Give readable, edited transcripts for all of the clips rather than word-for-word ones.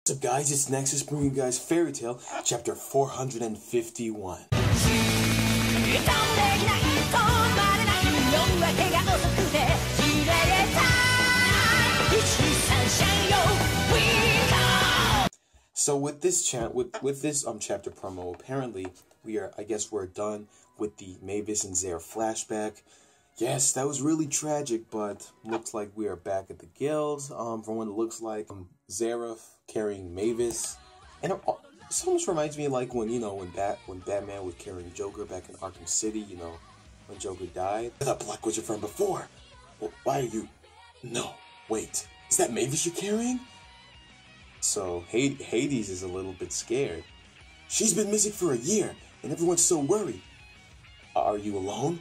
What's up, guys? It's Nexus bringing you guys Fairy Tail, chapter 451. So with this chapter promo, apparently we're done with the Mavis and Zara flashback. Yes, that was really tragic, but looks like we are back at the guild. From what it looks like, Zara carrying Mavis, and it almost reminds me of like when Batman was carrying Joker back in Arkham City. You know, when Joker died. I thought Black was your friend before. Well, why are you? No, wait, is that Mavis you're carrying? So Hades is a little bit scared. She's been missing for a year, and everyone's so worried. Are you alone?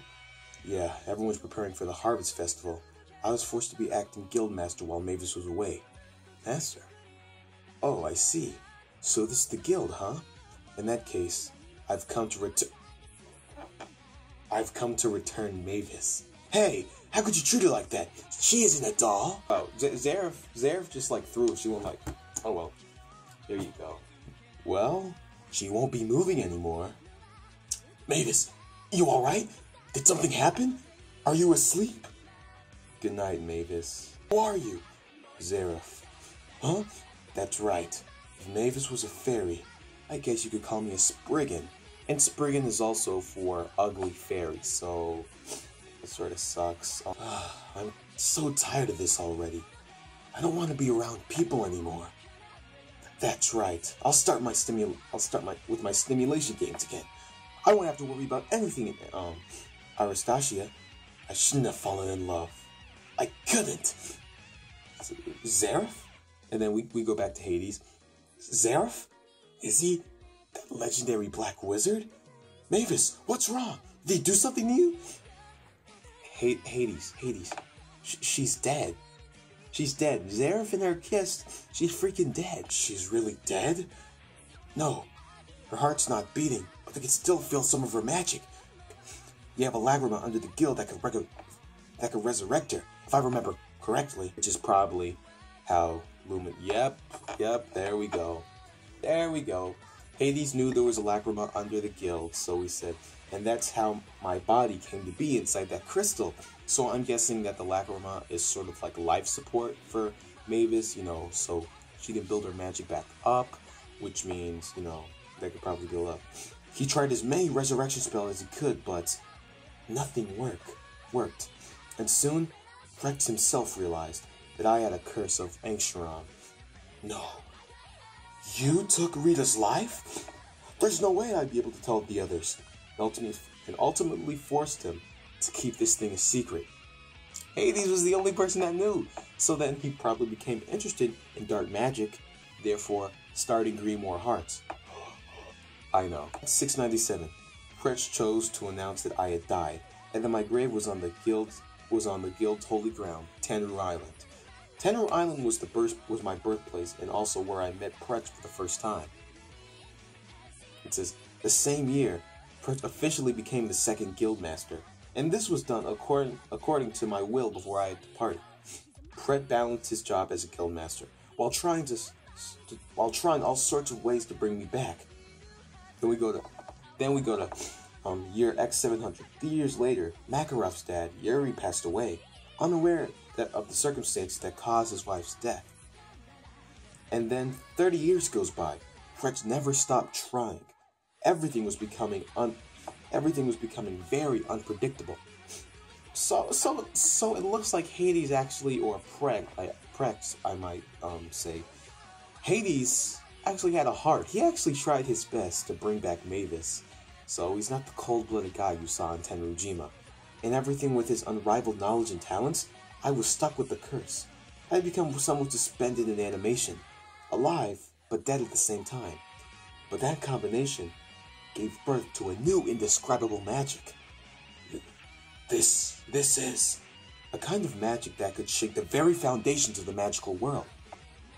Yeah, everyone's preparing for the Harvest Festival. I was forced to be acting Guildmaster while Mavis was away. Master? Oh, I see. So this is the guild, huh? In that case, I've come to return Mavis. Hey, how could you treat her like that? She isn't a doll. Oh, Zareth just like threw it. She went like, oh well, there you go. Well, she won't be moving anymore. Mavis, you alright? Did something happen? Are you asleep? Good night, Mavis. Who are you? Zareth. Huh? That's right. If Mavis was a fairy, I guess you could call me a Spriggan. And Spriggan is also for ugly fairy, so it sort of sucks. I'm so tired of this already. I don't want to be around people anymore. That's right. I'll start with my stimulation games again. I won't have to worry about anything. Arastasia, I shouldn't have fallen in love. I couldn't. Zareth? And then we go back to Hades. Zareth? Is he that legendary black wizard? Mavis, what's wrong? Did he do something to you? Hades. She's dead. She's dead. Zareth and her kissed. She's freaking dead. She's really dead? No. Her heart's not beating, but they can still feel some of her magic. You have a Lagrima under the guild that could resurrect her, if I remember correctly. Which is probably how Lumen... Yep, there we go. There we go. Hades knew there was a Lagrima under the guild, so he said, and that's how my body came to be inside that crystal. So I'm guessing that the Lagrima is sort of like life support for Mavis, you know, so she can build her magic back up, which means, you know, they could probably build up. He tried as many resurrection spells as he could, but nothing worked. And soon, Rex himself realized that I had a curse of Angsharon. No. You took Rita's life? There's no way I'd be able to tell the others. And ultimately forced him to keep this thing a secret. Hades was the only person that knew, so then he probably became interested in dark magic, therefore starting Grimoire Hearts. I know. 697. Kretsch chose to announce that I had died, and that my grave was on the guild's holy ground, Tenru Island. Tenru Island was my birthplace, and also where I met Kretsch for the first time. It says, the same year, Kretsch officially became the second guildmaster, and this was done according to my will before I had departed. Kretsch balanced his job as a guildmaster, while trying all sorts of ways to bring me back. Then we go to year X700. 3 years later, Makarov's dad, Yuri, passed away, unaware of the circumstances that caused his wife's death. And then 30 years goes by. Kretsch never stopped trying. Everything was becoming very unpredictable. So it looks like Hades actually, or Prex, I might say, Hades actually had a heart. He actually tried his best to bring back Mavis. So he's not the cold-blooded guy you saw in Tenrujima. And everything with his unrivaled knowledge and talents, I was stuck with the curse. I had become someone suspended in animation, alive but dead at the same time. But that combination gave birth to a new indescribable magic. This is a kind of magic that could shake the very foundations of the magical world.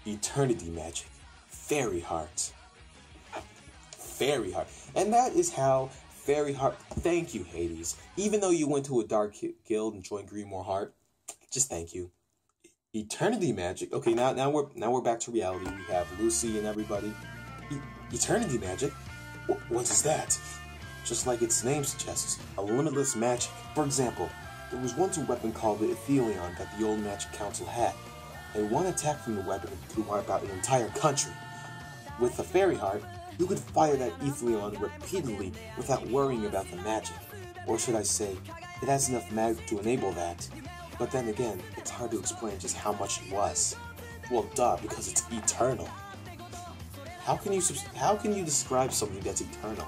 Eternity magic. Fairy Heart. Fairy Heart. And that is how Fairy Heart... Thank you, Hades. Even though you went to a dark guild and joined Grimoire Heart, just thank you. Eternity magic. Okay, now we're back to reality. We have Lucy and everybody. Eternity magic. What is that? Just like its name suggests, a limitless magic. For example, there was once a weapon called the Ethelion that the old Magic Council had, and one attack from the weapon could wipe out an entire country. With the fairy heart, you could fire that Ethelion repeatedly without worrying about the magic. Or should I say, it has enough magic to enable that. But then again, it's hard to explain just how much it was. Well, duh, because it's eternal. How can you describe something that's eternal?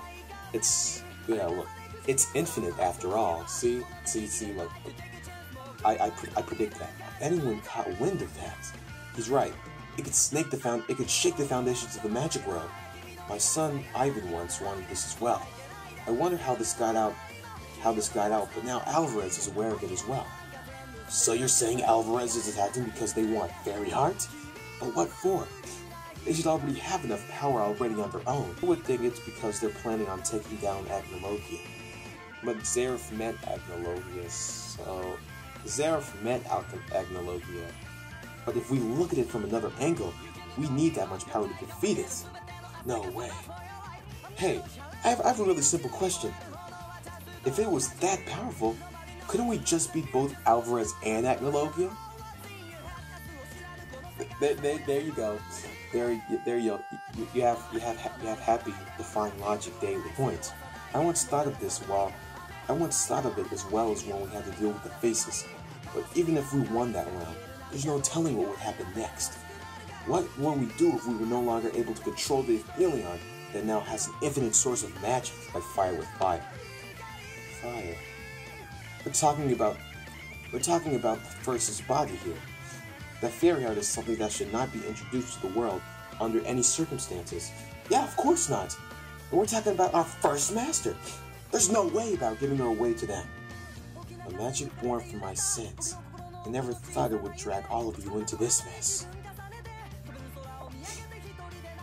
Look, it's infinite after all. See, look, I predict that. If anyone caught wind of that, he's right. It could shake the foundations of the magic world. My son Ivan once wanted this as well. I wonder how this got out, but now Alvarez is aware of it as well. So you're saying Alvarez is attacking because they want Fairy Heart? But what for? They should already have enough power already on their own. I would think it's because they're planning on taking down Agnologia. But Zeref met Agnologia, so... Zeref met Agnologia. But if we look at it from another angle, we need that much power to defeat it. No way. Hey, I have a really simple question. If it was that powerful, couldn't we just beat both Alvarez and Agnologia? There you go. There you go. You have happy, defying logic daily. Point. I once thought of it as well as when we had to deal with the faces. But even if we won that round, there's no telling what would happen next. What would we do if we were no longer able to control the Ethelion that now has an infinite source of magic, like fire with fire? Fire. We're talking about the First's body here. The Fairy Heart is something that should not be introduced to the world under any circumstances. Yeah, of course not. And we're talking about our first master. There's no way about giving her away to them. A magic born from my sins. I never thought it would drag all of you into this mess.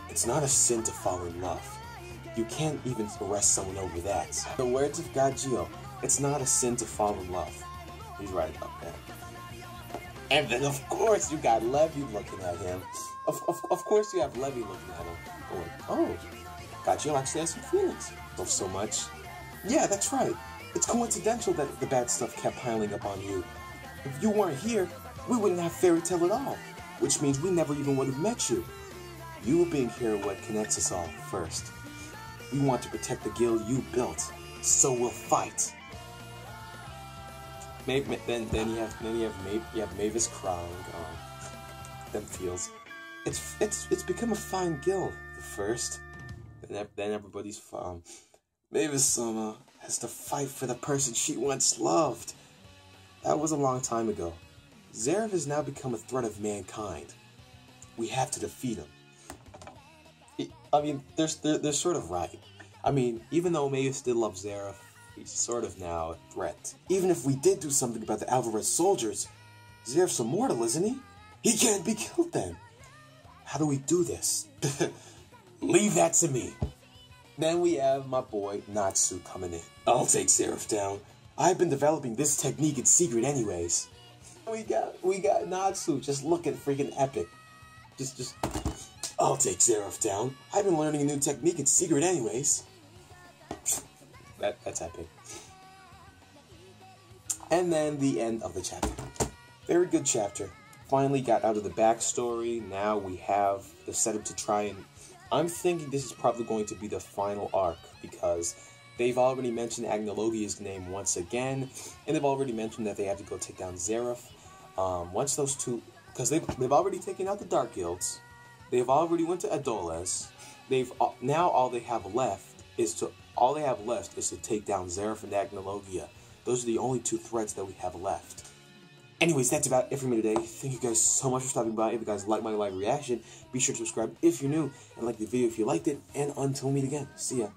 It's not a sin to fall in love. You can't even arrest someone over that. The words of Gagio, it's not a sin to fall in love. He's right about that. And then, of course, you got Levy looking at him. Of course you have Levy looking at him. Going, oh, Gagio actually has some feelings. Not so much. Yeah, that's right. It's coincidental that the bad stuff kept piling up on you. If you weren't here, we wouldn't have Fairy Tail at all. Which means we never even would have met you. You being here what connects us all first. We want to protect the guild you built, so we'll fight. Then you have Mavis crying. Them feels. It's become a fine guild. The first. Then everybody's Mavis-sama has to fight for the person she once loved. That was a long time ago. Zeref has now become a threat of mankind. We have to defeat him. I mean, they're sort of right. I mean, even though Mavis did love Zeref, he's sort of now a threat. Even if we did do something about the Alvarez soldiers, Zeref's immortal, isn't he? He can't be killed then. How do we do this? Leave that to me. Then we have my boy Natsu coming in. I'll take Zeref down. I've been developing this technique in secret anyways. We got Natsu just looking freaking epic. Just I'll take Zeref down. I've been learning a new technique in secret anyways. That's epic. And then the end of the chapter. Very good chapter. Finally got out of the backstory. Now we have the setup to try and... I'm thinking this is probably going to be the final arc, because they've already mentioned Agnologia's name once again, and they've already mentioned that they have to go take down Zeref. Once those two... Because they've already taken out the Dark Guilds. They've already went to Adoles. Now all they have left is to take down Zeref and Agnologia. Those are the only two threats that we have left. Anyways, that's about it for me today. Thank you guys so much for stopping by. If you guys like my live reaction, be sure to subscribe if you're new, and like the video if you liked it. And until we meet again, see ya.